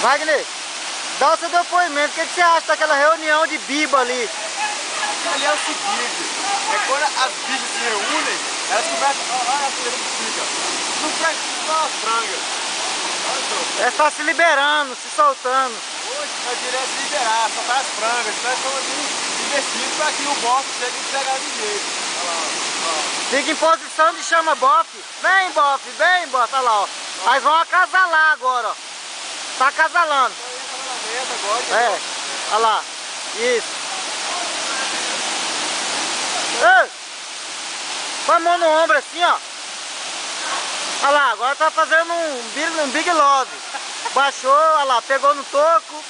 Wagner, dá o seu depoimento. O que você acha daquela reunião de biba ali? Ali é o seguinte, quando as bichas se reúnem, elas começam a fica. Não quer só as frangas. É só se liberando, se soltando. Hoje nós direto liberar, soltar as frangas. Nós estamos ali investindo para que o bofe chegue e pegar de jeito. Olha lá, ó. Fica em posição de chama bofe. Vem, bofe, vem, bofe. Olha lá, ó. Nós vamos acasalar agora, ó. Tá acasalando. Agora, olha lá. Isso. Ei! Com a mão no ombro assim, ó. Olha lá, agora tá fazendo um Big Love. Baixou, olha lá, pegou no toco.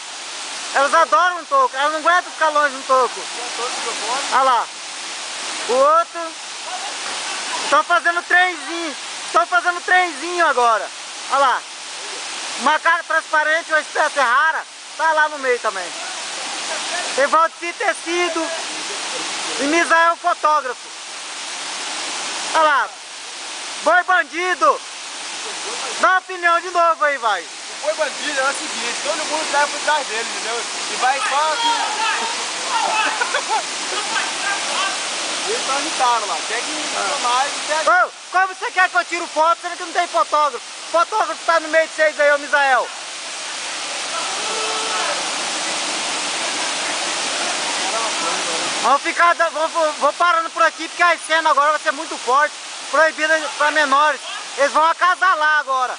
Elas adoram um toco, elas não aguentam ficar longe no toco. Olha lá. O outro. Estão fazendo trenzinho. Estão fazendo trenzinho agora. Olha lá. Macaco transparente, uma espécie rara, tá lá no meio também. Tem Valdir Tecido e Misael fotógrafo. Olha lá. Boi bandido. Dá uma opinião de novo aí, vai. O boi bandido é o seguinte, todo mundo sai por trás dele, entendeu? E vai só aqui. Eles estão agitados lá, quer que mais, quer... Ô, como você quer que eu tire foto, sendo que não tem fotógrafo? O fotógrafo tá no meio de vocês aí, ô Misael. Vou parando por aqui porque a cena agora vai ser muito forte, proibida para menores. Eles vão acasalar agora.